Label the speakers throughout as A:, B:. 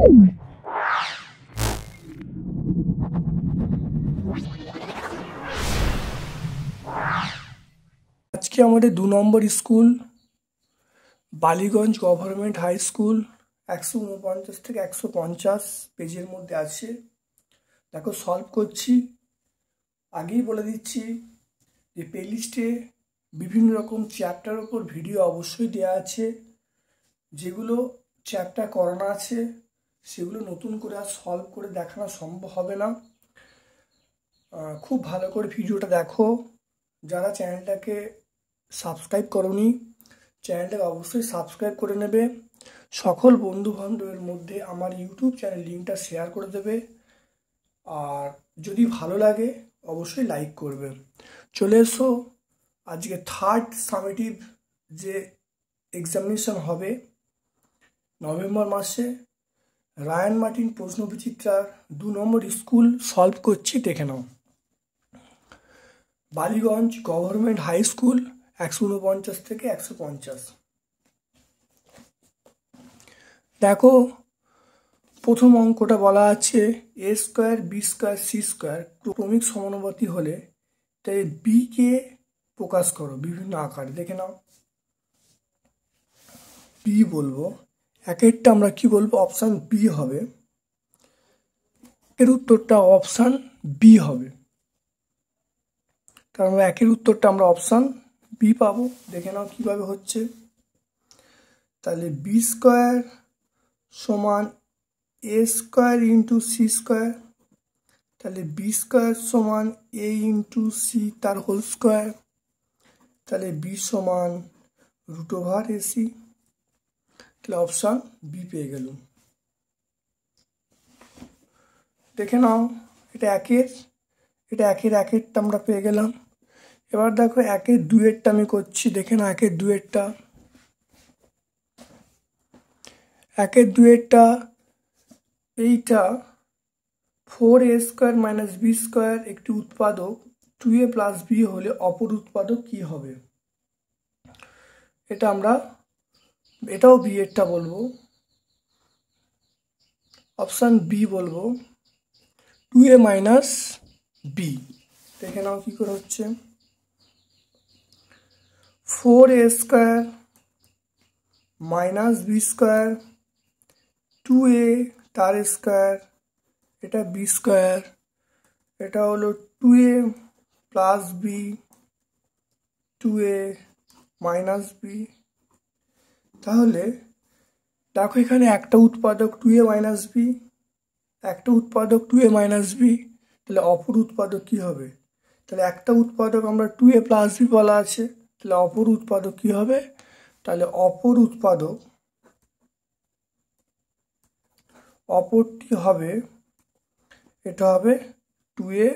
A: আজকে আমাদের 2 নম্বর school Ballygunge government high school 149 থেকে 150 পেজের মধ্যে আছে। দেখো সলভ করছি। আগেই বলে দিচ্ছি যে প্লেলিস্টে বিভিন্ন রকম চ্যাপ্টার উপর ভিডিও অবশ্যই দেওয়া আছে। যেগুলো চ্যাপ্টার করানো আছে সেগুলো নতুন করে আর সলভ করে দেখানো সম্ভব হবে না। খুব ভালো করে ভিডিওটা দেখো। যারা চ্যানেলটাকে সাবস্ক্রাইব করোনি চ্যানেলটাকে অবশ্যই সাবস্ক্রাইব করে নেবে। সকল বন্ধু বান্ধবের মধ্যে আমার ইউটিউব চ্যানেল লিঙ্কটা শেয়ার করে দেবে। আর যদি ভালো লাগে অবশ্যই লাইক করবে। চলে এসো, আজকে থার্ড সামেটিভ যে এক্সামিনেশন হবে নভেম্বর মাসে, রায়ান মার্টিন প্রশ্নবিচিত্রার 2 নম্বর স্কুল সলভ করছি, দেখে নাও। বালিগঞ্জ গভর্নমেন্ট হাই স্কুল 149 থেকে 150। দেখো প্রথম অঙ্কটা বলা আছে A square B square C square ক্রমিক সমানুপাতি হলে তাই বি কে প্রকাশ করো বিভিন্ন আকারে। দেখে নাও, বি বলবো, একেরটা আমরা কি বলবো? অপশান বি হবে। এর উত্তরটা অপশান বি হবে, কারণ আমরা একের উত্তরটা আমরা অপশান বি পাবো। দেখে নাও কিভাবে হচ্ছে। তাহলে বি স্কোয়ার সমান এ স্কোয়ার ইন্টু সি স্কোয়ার, তাহলে বি স্কোয়ার সমান এ ইন্টু সি তার হোল স্কোয়ার, তাহলে বি সমান √AC। তাহলে অপশান বি পেয়ে গেল। দেখে নাও, এটা একেরটা আমরা পেয়ে গেলাম। এবার দেখো 1-2 আমি করছি। দেখে নাও 1-2 এইটা 4a square minus B square একটি উৎপাদক 2a প্লাস বি হলে অপর উৎপাদক কি হবে? এটাও বি এরটা বলবো, অপশান বি বলবো, 2a মাইনাস বি। দেখে নাও কি করে হচ্ছে। 4a square minus B square 2a তার স্কোয়ার, এটা বি স্কোয়ার, এটা হলো 2a plus B 2a minus B. তাহলে দেখো এখানে একটা উৎপাদক 2a মাইনাস বি, একটা উৎপাদক 2a মাইনাস বি, তাহলে অপর উৎপাদক কি হবে? তাহলে একটা উৎপাদক আমরা 2a প্লাস বি বলা আছে, তাহলে অপর উৎপাদক কি হবে? তাহলে অপরটি হবে, এটা হবে 2a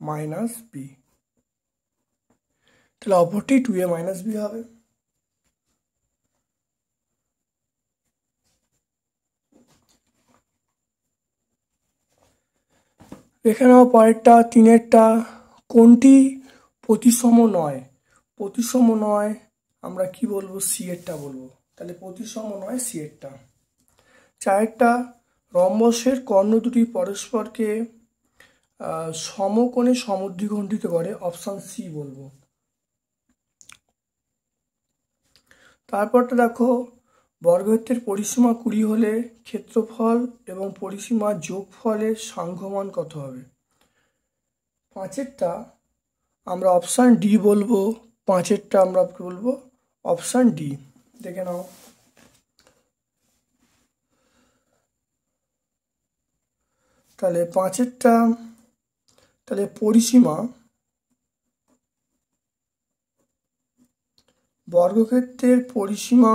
A: মাইনাস বি। তাহলে অপরটি 2a মাইনাস বি হবে। এখানেও পরেরটা 3-এরটা, কোনটি প্রতিসম নয়? প্রতিসম নয় আমরা কি বলবো? সি এরটা বলবো। তাহলে প্রতিসম নয় সি এরটা। 4-এরটা, রম্বসের কর্ণ দুটি পরস্পরকে সমকোণে সমদ্বিখণ্ডিত করে, অপশান সি বলবো। তারপরটা দেখো, বর্গক্ষেত্রের পরিসীমা 20 হলে ক্ষেত্রফল এবং পরিসীমার যোগফলের সাংঘ্যমান কত হবে? 5-এরটা আমরা অপশান ডি বলবো, 5-এরটা আমরা বলবো অপশান ডি। দেখে নাও, তাহলে 5-এরটা, তাহলে পরিসীমা বর্গক্ষেত্রের পরিসীমা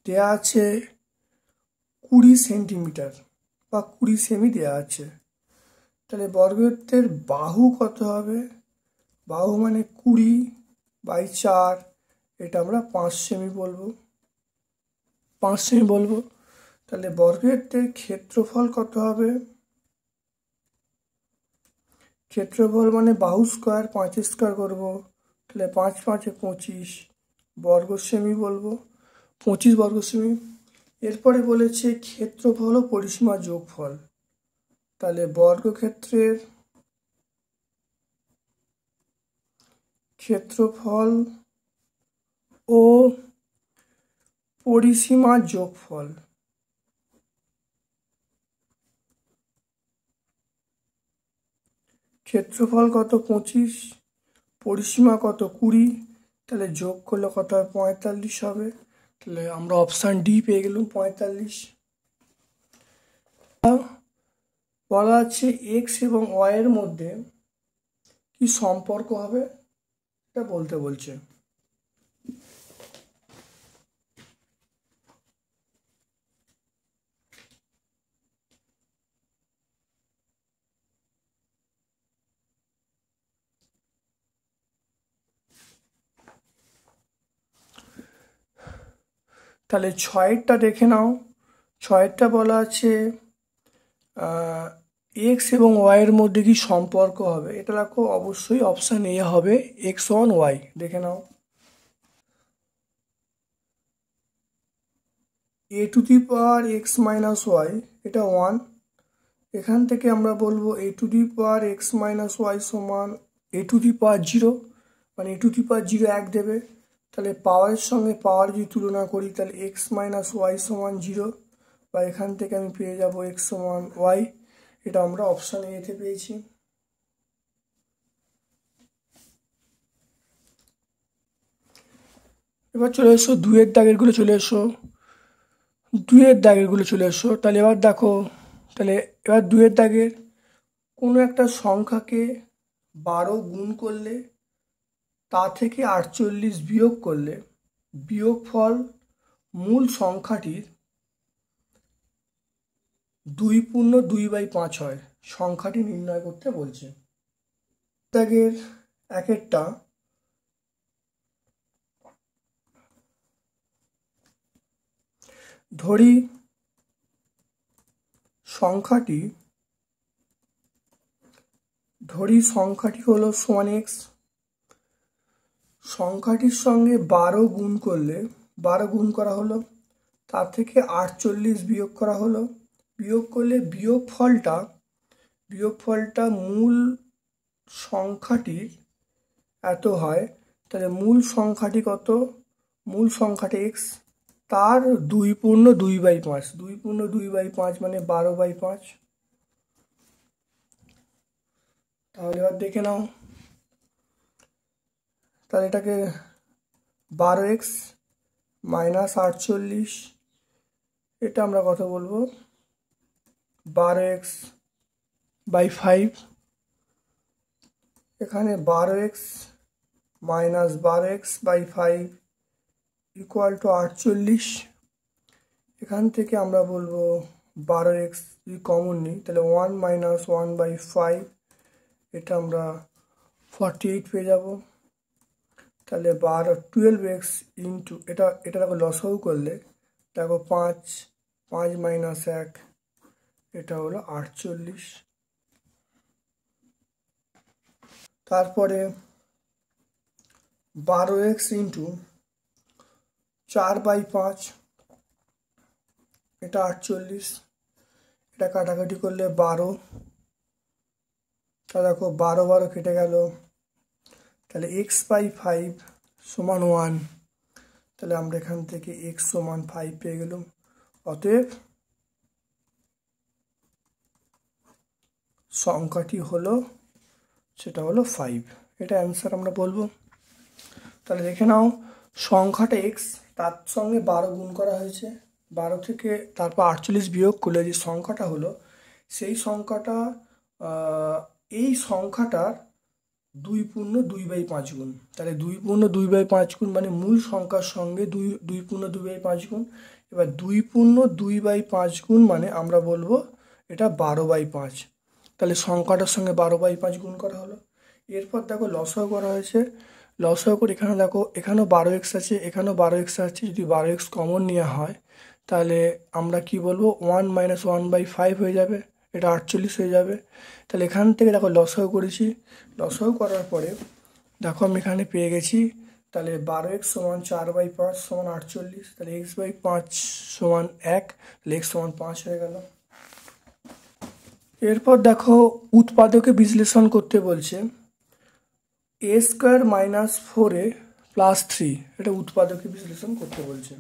A: দেয়া আছে 20 সেন্টিমিটার বা 20 সেমি দেয়া আছে। তাহলে বর্গক্ষেত্রের বাহু কত হবে? বাহু মানে 20/4, এটা আমরা 5 সেমি বলবো। তাহলে বর্গক্ষেত্রের ক্ষেত্রফল কত হবে? ক্ষেত্রফল মানে বাহু স্কোয়ার 5 স্কোয়ার করবো, তাহলে 5×5 = 25 বর্গ সেমি বলবো। 25 বর্গ সেমি। এরপরে বলেছে ক্ষেত্রফল ও পরিসীমার যোগফল। তাহলে বর্গক্ষেত্রের ক্ষেত্রফল ও পরিসীমার যোগফল। ক্ষেত্রফল কত 25, পরিসীমা কত 20, তাহলে যোগ করলে কত হয় 45 হবে। তাহলে আমরা অপশান ডি পেয়ে গেলাম 45। বলা আছে এক্স এবং ওয়াই এর মধ্যে কি সম্পর্ক হবে এটা বলতে বলছে। তাহলে 6টা দেখে নাও। 6টা বলা আছে এক্স এবং ওয়াই এর মধ্যে কি সম্পর্ক হবে। এটা দেখো অবশ্যই অপশান এ হবে x1y। দেখে নাও a to the power x minus Y এটা 1। এখান থেকে আমরা বলবো a to the power x minus Y সমান a টু দি পাওয়ার 0, মানে a টু দি পাওয়ার 0 1 দেবে। তাহলে পাওয়ারের সঙ্গে পাওয়ার যদি তুলনা করি তাহলে x মাইনাস ওয়াই সমান 0, বা এখান থেকে আমি পেয়ে যাব x সমান ওয়াই। এটা আমরা অপশান এতে পেয়েছি। এবার চলে এসো 2-এর দাগেরগুলো চলে এসো। 2-এর দাগেরগুলো চলে এসো। তাহলে এবার দেখো, তাহলে এবার 2-এর দাগের কোনো একটা সংখ্যাকে 12 গুণ করলে তা থেকে 48 বিয়োগ করলে বিয়োগফল মূল সংখ্যাটির 2/2/5 হয়। সংখ্যাটি নির্ণয় করতে বলছে। দাগের একেরটা ধরি সংখ্যাটি হলো সমান এক্স। সংখ্যাটির সঙ্গে 12 গুণ করলে 12 গুণ করা হলো, তার থেকে 48 বিয়োগ করা হলো। বিয়োগ করলে বিয়োগফলটা মূল সংখ্যাটির এত হয়। তাহলে মূল সংখ্যাটি কত? মূল সংখ্যাটি এক্স, তার 2/2/5। 2/2/5 মানে 12/5। তাহলে এবার দেখে নাও, তাহলে এটাকে 12x মাইনাস 48, এটা আমরা কত বলবো 12x/5। এখানে 12x minus 12x/5 equal to 48। এখান থেকে আমরা বলবো 12x যদি কমন নিই তাহলে 1 মাইনাস 1/5, এটা আমরা 48 পেয়ে যাব। তাহলে 12x ইন্টু এটা দেখো লসাগু করলে দেখো 5 মাইনাস 1, এটা হলো 48। তারপরে 12x ইন্টু 4/5, এটা 48। এটা কাটাকাটি করলে 12, তা দেখো 12 কেটে গেল। তাহলে x/5 সমান 1। তাহলে আমরা এখান থেকে x সমান 5 পেয়ে গেলাম। অতএব সংখ্যাটি হলো সেটা হলো 5। এটা অ্যান্সার আমরা বলবো। তাহলে দেখে নাও, সংখ্যাটা এক্স, তার সঙ্গে 12 গুণ করা হয়েছে, 12 থেকে তারপর 48 বিয়োগ করলে যে সংখ্যাটা হলো সেই সংখ্যাটা এই সংখ্যাটার 2/2/5 গুণ। তাহলে 2/2/5 গুণ মানে মূল সংখ্যার সঙ্গে 2/2/5 গুণ। এবার 2/2/5 গুণ মানে আমরা বলবো এটা 12/5। তাহলে সংখ্যাটার সঙ্গে 12/5 গুণ করা হলো। এরপর দেখো লসাগু করা হয়েছে। লসাগু করে এখানে দেখো এখানেও 12x আছে, এখানেও 12x আছে। যদি 12x কমন নেওয়া হয় তাহলে আমরা কি বলবো 1 মাইনাস 1/5 হয়ে যাবে, এটা 48 হয়ে যাবে। তাহলে এখান থেকে দেখো লসাগু করেছি। লসাগু করার পরে দেখো আমি এখানে পেয়ে গেছি তাহলে 12x সমান 4/5 সমান 48, তাহলে x/5 সমান 1, তাহলে x সমান 5 হয়ে গেল। এরপর দেখো উৎপাদকে বিশ্লেষণ করতে বলছে। a² - 4a + 3, এটা উৎপাদকে বিশ্লেষণ করতে বলছে।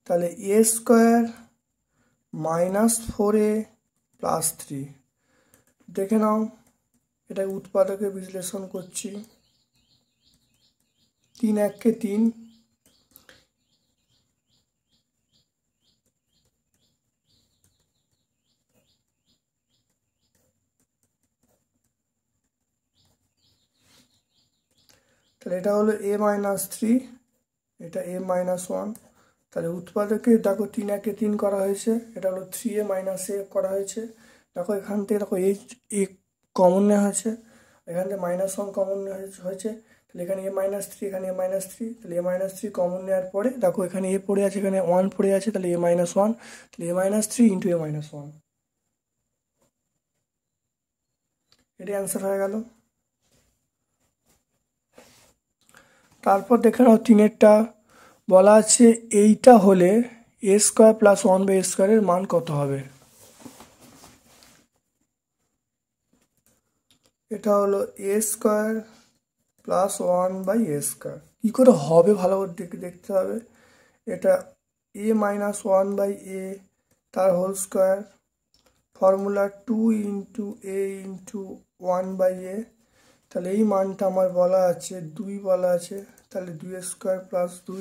A: তাহলে a² - 4a + 3 দেখে নাও, এটা উৎপাদকে বিশ্লেষণ করছি। 3 × 1 = 3, তাহলে এটা হলো a - 3, এটা a - 1। তাহলে উৎপাদকে দেখো 3 × 1 = 3 করা হয়েছে, এটা হলো 3a - a করা হয়েছে। দেখো এখান থেকে দেখো a কমন নেওয়া হয়েছে, এখান থেকে -1 কমন নেওয়া হয়েছে, তাহলে এখানে a - 3, এখানে a - 3, তাহলে a - 3 কমন নেওয়ার পরে দেখো এখানে a পড়ে আছে, এখানে 1 পড়ে আছে, তাহলে a - 1, তাহলে a - 3 × a - 1, এটাই অ্যান্সার হয়ে গেল। তারপর দেখে নাও 3-এরটা বলা আছে এইটা হলে a² + 1/a² এর মান কত হবে। এটা হলো a² + 1/a², কি করে হবে ভালো করে দেখতে হবে। এটা a - 1/a তার whole square, formula 2 × a × 1/a, তাহলে এই মানটা আমার বলা আছে 2 বলা আছে, তাহলে 2² + 2,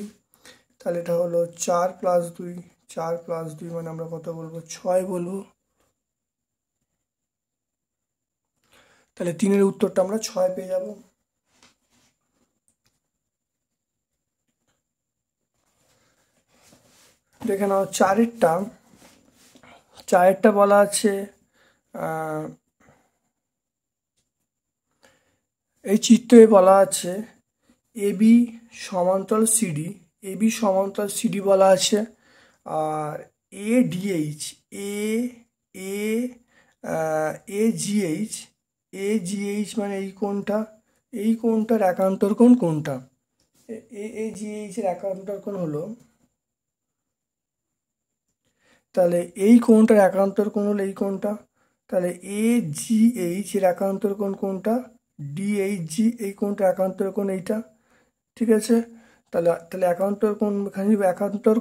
A: তাহলে এটা হলো 4 + 2, 4 + 2 মানে আমরা কত বলবো, 6 বলবো। তাহলে 3-এর উত্তরটা আমরা 6 পেয়ে যাব। দেখে নাও 4-এরটা বলা আছে এই চিত্রে বলা আছে AB সমান্তরাল CD, AB সমান্তরাল CD বলা আছে, আর ADH AGH মানে এই কোণটার একান্তর কোণ কোনটা। AGH এর একান্তর কোণ হলো, তাহলে এই কোণটার একান্তর কোণ হলো এই কোণটা, তাহলে AGH এর একান্তর কোণ কোনটা, DHG, এই কোণটার একান্তর কোণ এইটা, ঠিক আছে। তাহলে একান্তর কোণ এখানে একান্তর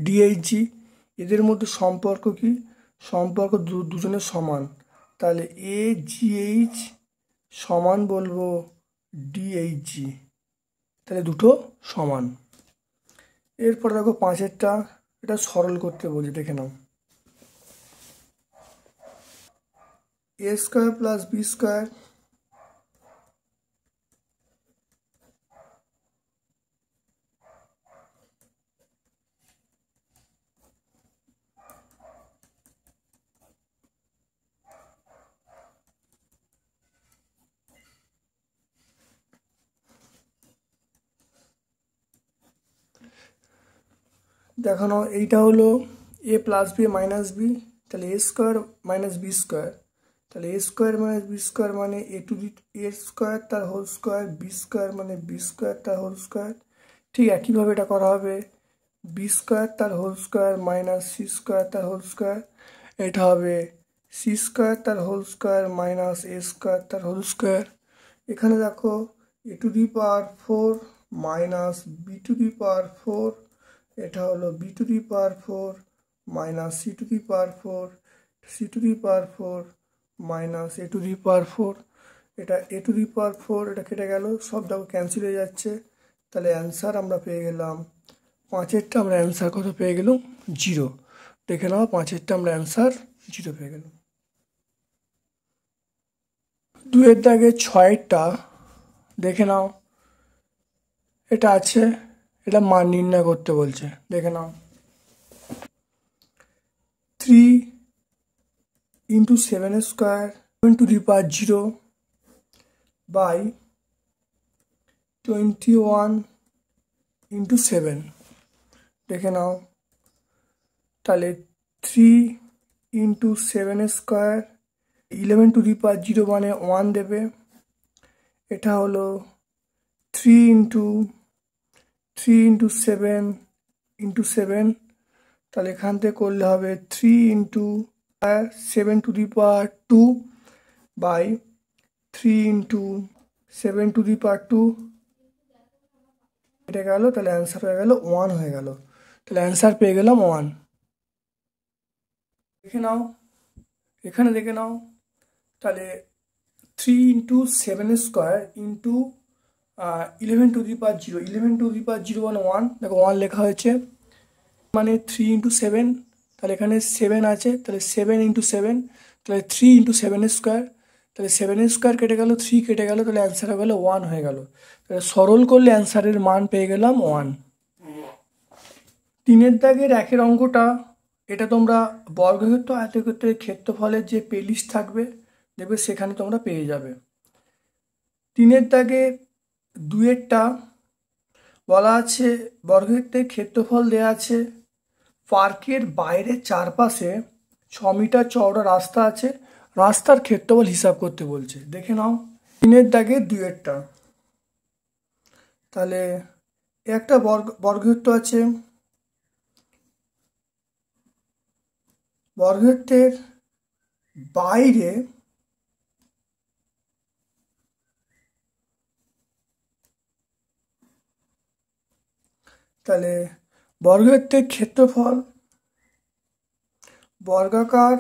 A: DHG, এদের মধ্যে সম্পর্ক কি, সম্পর্ক দুজনের সমান, তাহলে AGH সমান বলবো DHG, তাহলে দুটো সমান। এরপর দেখো 5-এরটা, এটা সরল করতে বলছি, দেখে নাও। a² + b², দেখানো এইটা হলো a + b - b, তাহলে a² - b², তাহলে a² - b² মানে a² তার হোল স্কোয়ার, b² মানে b² তার হোল স্কোয়ার। ঠিক একইভাবে এটা করা হবে, b² তার হোল স্কোয়ার - c² তার হোল স্কোয়ার, এটা হবে c² তার হোল স্কোয়ার - a² তার হোল স্কোয়ার। এখানে দেখো a⁴ - b⁴, এটা হলো b⁴ - c⁴, c⁴ - এটা a⁴, এটা কেটে গেল, সব দেখো ক্যান্সেল হয়ে যাচ্ছে, তাহলে অ্যান্সার আমরা পেয়ে গেলাম 5-এরটা আমরা অ্যান্সার কত পেয়ে গেলাম, 0। দেখে নাও 5-এরটা আমরা অ্যান্সার 0 পেয়ে গেলাম। 2-এর দাগে 6-এরটা দেখে নাও, এটা আছে, এটা মান নির্ণয় করতে বলছে, দেখে নাও। 3 × 7² × 0 by 21 × 7, দেখে নাও। তাহলে 3 × 7² 11 টু দি পাওয়ার 0 মানে 1 দেবে। এটা হলো 3 ইন্টু 7 ইন্টু 7, তাহলে এখান থেকে করলে হবে 3 into 7 to the power 2 by 3 into 7 to the power 2, এটা গেল, তাহলে অ্যান্সার হয়ে গেল 1 হয়ে গেল। তাহলে অ্যান্সার পেয়ে গেলাম 1। দেখে নাও, এখানে দেখে নাও, তাহলে 3 into 7 square into 11 to the power 0, 11 to the power 0 মানে 1, দেখো 1 লেখা হয়েছে, মানে 3 ইন্টু 7, তাহলে এখানে 7 আছে, তাহলে 7 ইন্টু 7, তাহলে 3 ইন্টু 7 স্কোয়ার, তাহলে 7 স্কোয়ার কেটে গেল, 3 কেটে গেল, তাহলে অ্যান্সার হয়ে গেল 1 হয়ে গেল। তাহলে সরল করলে অ্যান্সারের মান পেয়ে গেলাম 1। 3 দাগের 1 অঙ্কটা, এটা তোমরা বর্গক্ষেত্র আয়তক্ষেত্রের ক্ষেত্রফলের যে প্লেলিস্ট থাকবে দেখবে সেখানে তোমরা পেয়ে যাবে। 3 দাগে 2টা বলা আছে বর্গক্ষেত্রের ক্ষেত্রফল দেওয়া আছে, পার্কের বাইরে চারপাশে 6 মিটার চওড়া রাস্তা আছে, রাস্তার ক্ষেত্রফল হিসাব করতে বলছে। দেখে নাও 3 দাগে 2টা, তাহলে একটা বর্গক্ষেত্র আছে, বর্গক্ষেত্রের বাইরে তাহলে বর্গক্ষেত্রের ক্ষেত্রফল বর্গাকার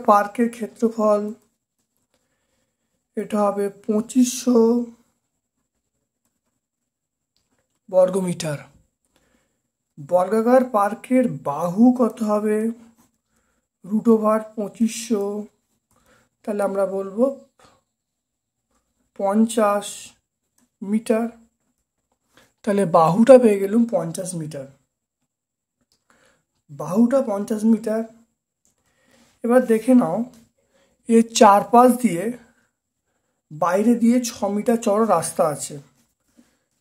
A: পার্কের ক্ষেত্রফল, এটা হবে 2500 বর্গমিটার। বর্গাকার পার্কের বাহু কত হবে, √2500, তাহলে আমরা বলবো 50 মিটার। তাহলে বাহুটা পেয়ে গেলাম 50 মিটার, বাহুটা 50 মিটার। এবার দেখে নাও, এর চারপাশ দিয়ে বাইরে দিয়ে 6 মিটার চওড়া রাস্তা আছে,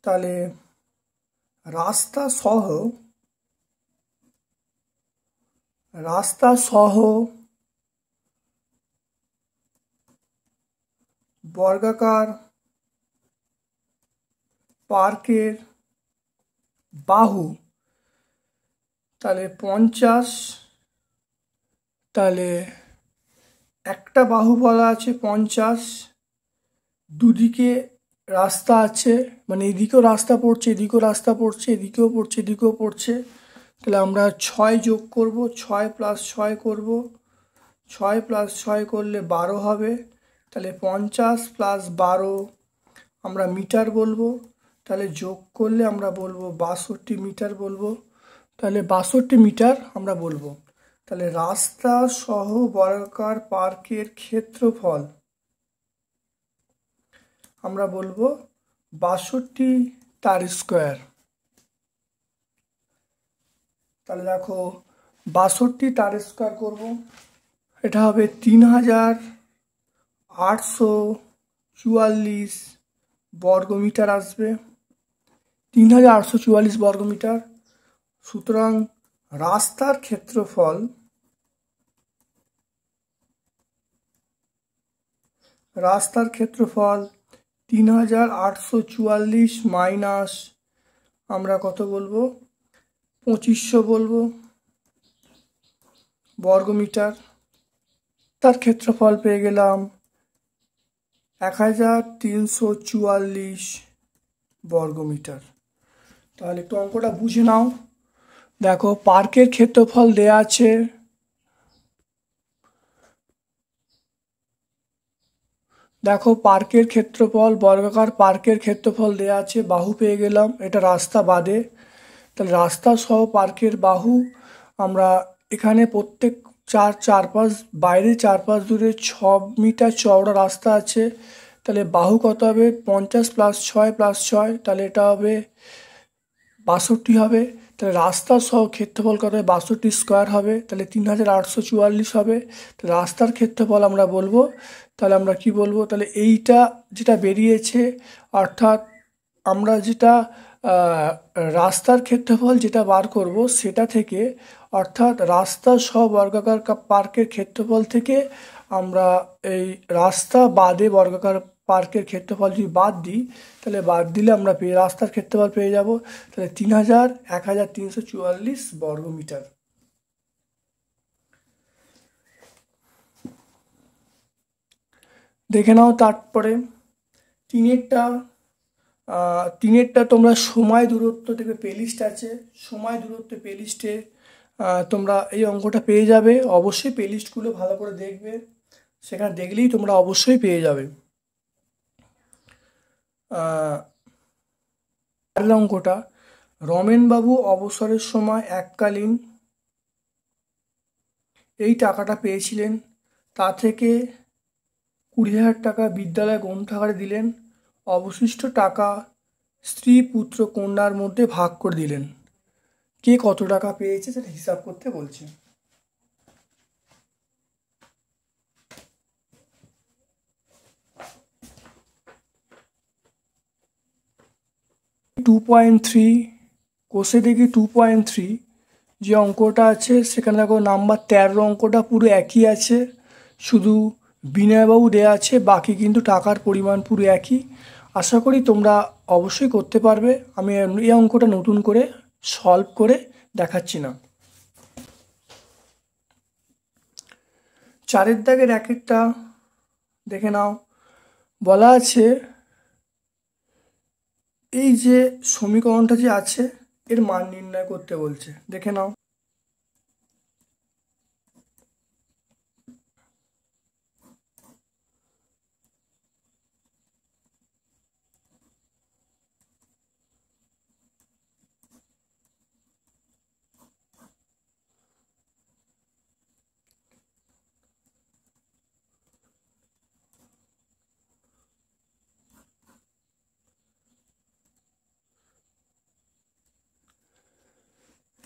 A: তাহলে রাস্তা সহ বর্গাকার পার্কের বাহু, তাহলে 50, তাহলে একটা বাহু বলা আছে 50, দুদিকে রাস্তা আছে, মানে এদিকেও রাস্তা পড়ছে, এদিকেও রাস্তা পড়ছে, এদিকেও পড়ছে, এদিকেও পড়ছে, তাহলে আমরা 6 যোগ করব, 6 প্লাস 6 করব, 6 প্লাস 6 করলে 12 হবে, তাহলে 50 প্লাস 12 আমরা মিটার বলবো, তাহলে যোগ করলে আমরা বলবো 62 মিটার বলবো, তাহলে 62 মিটার আমরা বলবো। তাহলে রাস্তা সহ বর্গাকার পার্কের ক্ষেত্রফল আমরা বলবো 62 তার স্কোয়ার। তাহলে দেখো 62 তার স্কোয়ার করব, এটা হবে 3844 বর্গমিটার আসবে, 3844 বর্গমিটার। সুতরাং রাস্তার ক্ষেত্রফল রাস্তার ক্ষেত্রফল 3844 মাইনাস আমরা কত বলবো 2500 বলবো বর্গমিটার। তার ক্ষেত্রফল পেয়ে গেলাম 1344 বর্গমিটার। তাহলে একটু অঙ্কটা বুঝে নাও। দেখো পার্কের ক্ষেত্রফল দেয়া আছে, দেখো পার্কের ক্ষেত্রফল বর্গাকার পার্কের ক্ষেত্রফল দেয়া আছে, বাহু পেয়ে গেলাম, এটা রাস্তা বাদে, তাহলে রাস্তা সহ পার্কের বাহু আমরা এখানে প্রত্যেক চারপাশ বাইরে চারপাশ দূরে 6 মিটার চওড়া রাস্তা আছে, তাহলে বাহু কত হবে 50 প্লাস 6 প্লাস 6, তাহলে এটা হবে 62 হবে। তাহলে তাহলে রাস্তার সহ ক্ষেত্রফল কত হয় 62 স্কোয়ার হবে, তাহলে 3844 হবে। রাস্তার ক্ষেত্রফল আমরা বলবো, তাহলে আমরা কি বলবো, তাহলে এইটা যেটা বেরিয়েছে অর্থাৎ আমরা যেটা রাস্তার ক্ষেত্রফল যেটা বার করব সেটা থেকে, অর্থাৎ রাস্তা সহ বর্গাকার পার্কের ক্ষেত্রফল থেকে আমরা এই রাস্তা বাদে বর্গাকার পার্কের ক্ষেত্রফল যদি বাদ দিই, তাহলে বাদ দিলে আমরা রাস্তার ক্ষেত্রফল পেয়ে যাব, তাহলে 1344 বর্গমিটার। দেখে নাও তারপরে তিনেরটা তোমরা সময় দূরত্ব থেকে প্লেলিস্ট আছে, সময় দূরত্ব প্লেলিস্টে তোমরা এই অঙ্কটা পেয়ে যাবে। অবশ্যই প্লেলিস্টগুলো ভালো করে দেখবে, সেখানে দেখলেই তোমরা অবশ্যই পেয়ে যাবে। অঙ্কটা, রমেনবাবু অবসরের সময় এককালীন এই টাকাটা পেয়েছিলেন, তা থেকে 20,000 টাকা বিদ্যালয় গ্রন্থাগারে দিলেন, অবশিষ্ট টাকা স্ত্রী পুত্র কন্যার মধ্যে ভাগ করে দিলেন। কে কত টাকা পেয়েছে সেটা হিসাব করতে বলছে। টু 2.3 কোষে দেখি 2.3 যে অঙ্কটা আছে সেখানে দেখো নাম্বার 13 অঙ্কটা পুরো একই আছে, শুধু বিনয়বাবু দেওয়া আছে, বাকি কিন্তু টাকার পরিমাণ পুরো একই। আশা করি তোমরা অবশ্যই করতে পারবে। আমি এই অঙ্কটা নতুন করে সলভ করে দেখাচ্ছি না। 4 দাগের একটা দেখে নাও, বলা আছে এই যে সমীকরণটা যে আছে এর মান নির্ণয় করতে বলছে, দেখে নাও।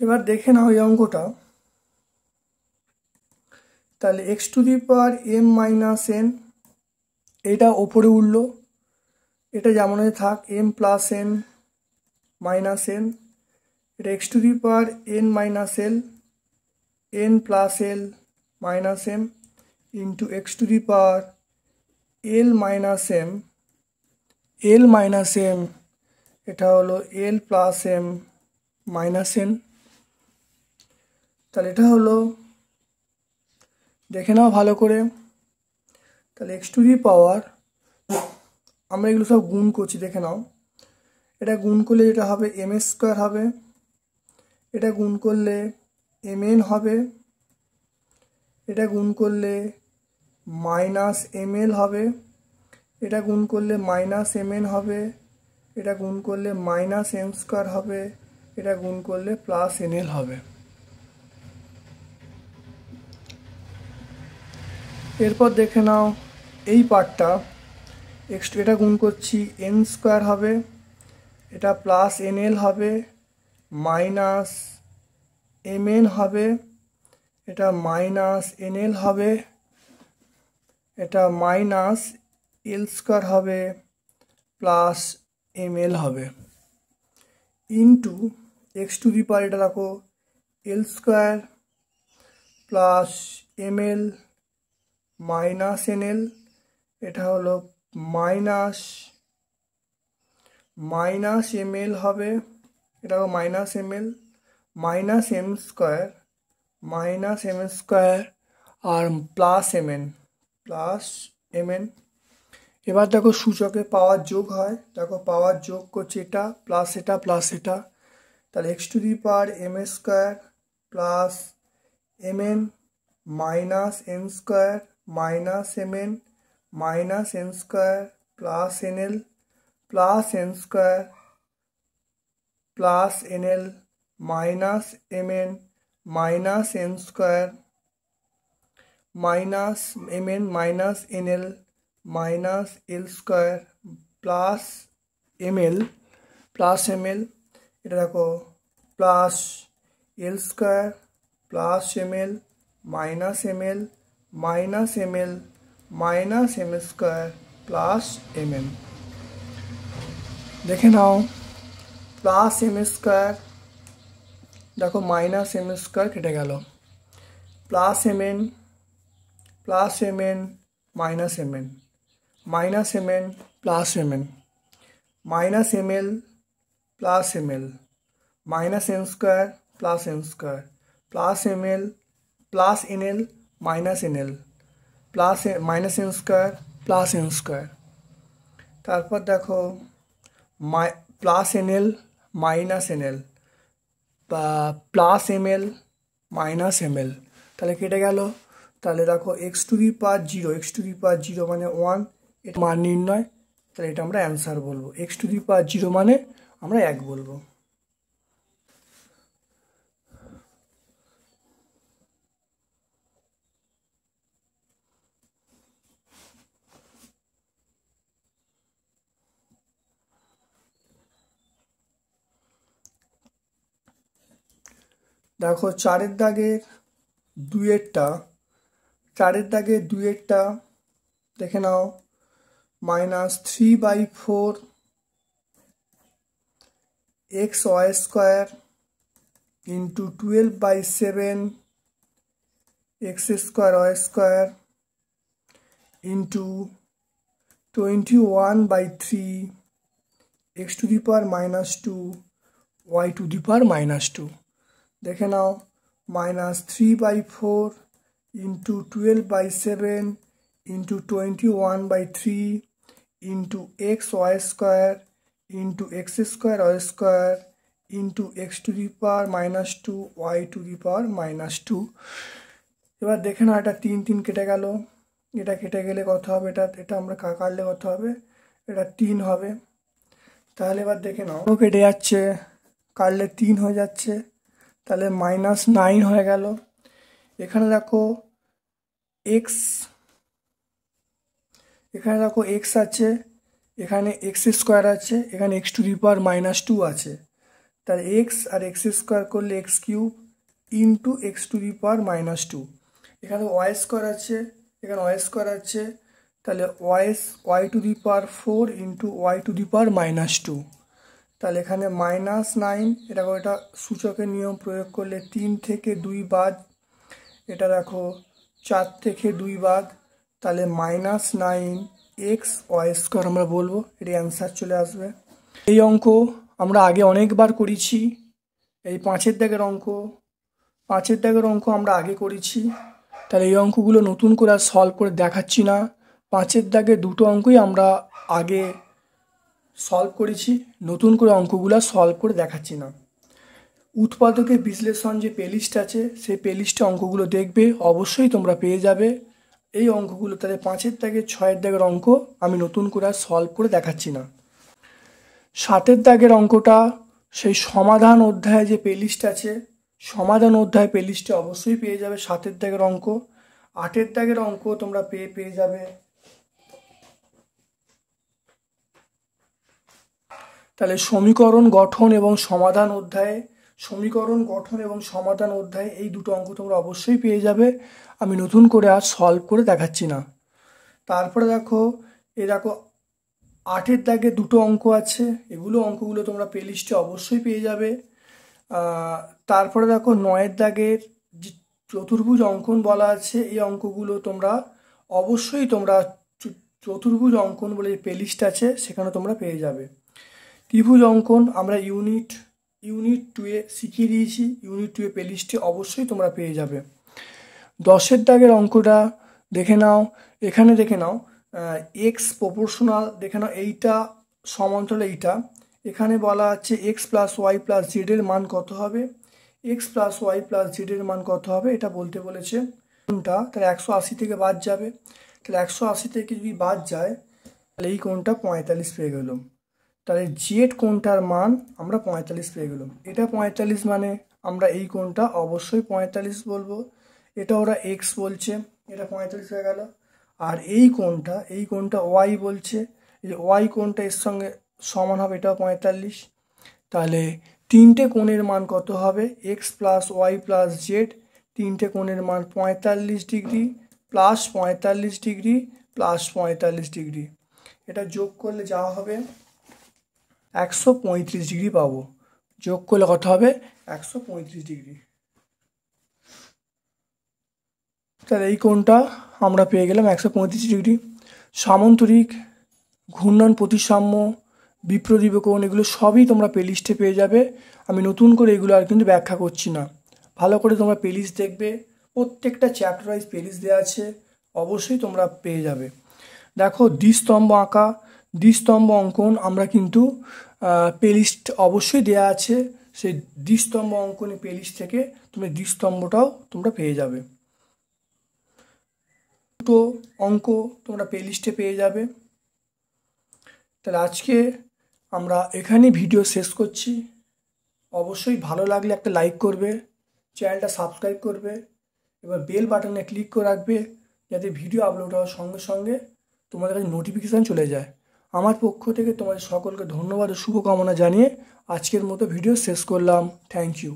A: এবার দেখে নাও এই অঙ্কটা, তাহলে x⁴m - n এটা ওপরে উঠলো, এটা যেমন থাক m + n - n, এটা x⁴n - l n + l - m into x⁴l - m এটা হলো l + m - n। তাহলে এটা হলো, দেখে নাও ভালো করে, তাহলে x⁴ আমরা এগুলো সব গুণ করছি, দেখে নাও। এটা গুণ করলে যেটা হবে m² হবে, এটা গুণ করলে mn হবে, এটা গুণ করলে -ml হবে, এটা গুণ করলে -mn হবে, এটা গুণ করলে -m² হবে, এটা গুণ করলে +nl হবে। এরপর দেখে নাও এই পার্টটা, এটা গুণ করছি n² হবে, এটা +nl হবে, -mn হবে, এটা -nl হবে, এটা -l² হবে, +ml হবে, ইন্টু x⁴ এটা রাখো l² +ml -nl, এটা হলো -ml হবে, এটা হলো -ml -m² আর +mn। এবার দেখো সূচকে পাওয়ার যোগ হয়, দেখো পাওয়ার যোগ করছে এটা প্লাস এটা প্লাস এটা, তাহলে x⁴ m² +mn -n² -mn -n² +nl +n² +nl -mn -n² -mn -nl -l² +ml এটা দেখো plus L square plus M L minus M L minus M L minus M square plus M N. দেখে নাও plus M square, দেখো minus M square কেটে গেল, plus M N minus M N minus M N plus M N minus M L plus M L minus N square plus N square plus M L plus N L minus N L plus minus N square plus N square. তারপর দেখো plus N L minus N L plus M L minus M L, তাহলে কেটে গেল। তাহলে দেখো X to the power zero মানে 1, এটা মান নির্ণয়, তাহলে এটা আমরা অ্যান্সার বলবো। এক্স টু দি পাওয়ার 0 মানে আমরা 1 বলবো। দেখো 4-এর দাগের 2-এরটা দেখে নাও, -3/4 xy square into 12/7 x square y square into 21/3 x to the power -2 y to the power -2। দেখে নাও -3/4 into 12/7 into 21/3 into X Y square into X square Y square into X to the power -2 Y to the power -2। এবার দেখে নাও এটা 3 কেটে গেল, এটা কেটে গেলে কত হবে, এটা আমরা কাটলে কত হবে, এটা 3 হবে। তাহলে এবার দেখে নাও কেটে যাচ্ছে, কাটলে 3 হয়ে যাচ্ছে, তাহলে -9 হয়ে গেল। এখানে দেখো এক্স আছে, এখানে এক্স স্কোয়ার আছে, এখানে এক্স টু দি পাওয়ার -2 আছে, তাহলে এক্স আর এক্স স্কোয়ার করলে X cube into X to the power -2। এখানে ওয়াই স্কোয়ার আছে, এখানে ওয়াই স্কোয়ার আছে, তাহলে Y to the power 4 into Y to the power -2। তাহলে এখানে -9, এটা সূচকের নিয়ম প্রয়োগ করলে 3 থেকে 2 বাদ, এটা দেখো 4 থেকে 2 বাদ, তাহলে -9x ওয়াই স্কোয়ার আমরা বলবো, এটি অ্যান্সার চলে আসবে। এই অঙ্ক আমরা আগে অনেকবার করেছি, এই 5-এর দাগের অঙ্ক আমরা আগে করেছি, তাহলে এই অঙ্কগুলো নতুন করে আর সলভ করে দেখাচ্ছি না। 5-এর দাগের 2টো অঙ্কই আমরা আগে সলভ করেছি, নতুন করে অঙ্কগুলো সলভ করে দেখাচ্ছি না। উৎপাদকের বিশ্লেষণ যে প্লেলিস্ট আছে, সেই প্লেলিস্টে অঙ্কগুলো দেখবে, অবশ্যই তোমরা পেয়ে যাবে এই অঙ্কগুলো। তাহলে 5-এর দাগের 6-এর দাগের অঙ্ক আমি নতুন করে আর সলভ করে দেখাচ্ছি না। 7-এর দাগের অঙ্কটা সেই সমাধান অধ্যায়ে যে প্লেলিস্ট আছে, সমাধান অধ্যায় প্লেলিস্টে অবশ্যই পেয়ে যাবে 7-এর দাগের অঙ্ক। 8-এর দাগের অঙ্ক তোমরা পেয়ে যাবে। তাহলে সমীকরণ গঠন এবং সমাধান অধ্যায়ে এই দুটো অঙ্ক তোমরা অবশ্যই পেয়ে যাবে, আমি নতুন করে আর সলভ করে দেখাচ্ছি না। তারপরে দেখো 8-এর দাগে 2টো অঙ্ক আছে, অঙ্কগুলো তোমরা প্লেলিস্টে অবশ্যই পেয়ে যাবে। তারপরে দেখো 9-এর দাগের যে চতুর্ভুজ অঙ্কন বলা আছে, এই অঙ্কগুলো তোমরা অবশ্যই চতুর্ভুজ অঙ্কন বলে যে প্লেলিস্ট আছে সেখানে তোমরা পেয়ে যাবে। ত্রিভুজ অঙ্কন আমরা ইউনিট 2-এ শিখিয়ে দিয়েছি, ইউনিট 2-এ প্লেলিস্টে অবশ্যই তোমরা পেয়ে যাবে। 10-এর দাগের অঙ্কটা দেখে নাও, এখানে দেখে নাও এক্স প্রপোর্শনাল, দেখে নাও এইটা সমান্তরাল এইটা, এখানে বলা আছে এক্স প্লাস ওয়াই প্লাস জেডের মান কত হবে, এটা বলতে বলেছে। কোনটা, তাহলে 180 থেকে বাদ যাবে, তাহলে 180 থেকে যদি বাদ যায় তাহলে এই কোণটা 45 পেয়ে গেলাম, তাহলে জেড কোণটার মান আমরা 45 পেয়ে গেলাম। এটা 45 মানে আমরা এই কোণটা অবশ্যই 45 বলবো, এটা ওরা এক্স বলছে, এটা 45 হয়ে গেল। আর এই কোণটা ওয়াই বলছে, এই ওয়াই কোণটা এর সঙ্গে সমান হবে, এটাও 45, তাহলে তিনটে কোণের মান কত হবে? X plus Y plus Z, তিনটে কোণের মান 45 degree plus 45 degree plus 45 degree. এটা যোগ করলে যা হবে 135 ডিগ্রি পাবো। যোগ করলে কত হবে? 135 ডিগ্রি। তাহলে এই কোণটা আমরা পেয়ে গেলাম 135 ডিগ্রি। সামান্তরিক, ঘূর্ণন প্রতিসাম্য, বিপ্রদীপ কোণ, এগুলো সবই তোমরা প্লেলিস্টে পেয়ে যাবে। আমি নতুন করে এগুলো আর কিন্তু ব্যাখ্যা করছি না। ভালো করে তোমরা প্লেলিস্ট দেখবে, প্রত্যেকটা চ্যাপ্টার ওয়াইজ প্লেলিস্ট দেওয়া আছে, অবশ্যই তোমরা পেয়ে যাবে। দেখো দ্বিস্তম্ভ আঁকা, দ্বিস্তম্ভ অঙ্কন আমরা কিন্তু প্লেলিস্ট অবশ্যই দেওয়া আছে, সেই দ্বিস্তম্ভ অঙ্কনের প্লেলিস্ট থেকে তুমি দ্বিস্তম্ভটাও তোমরা পেয়ে যাবে। দুটো অঙ্ক তোমরা প্লেলিস্টে পেয়ে যাবে। তাহলে আজকে আমরা এখানেই ভিডিও শেষ করছি। অবশ্যই ভালো লাগলে একটা লাইক করবে, চ্যানেলটা সাবস্ক্রাইব করবে, এবার বেল বাটনে ক্লিক করে রাখবে যাতে ভিডিও আপলোড হওয়ার সঙ্গে সঙ্গে তোমাদের কাছে নোটিফিকেশান চলে যায়। আমার পক্ষ থেকে তোমাদের সকলকে ধন্যবাদ ও শুভকামনা জানিয়ে আজকের মতো ভিডিও শেষ করলাম। Thank you.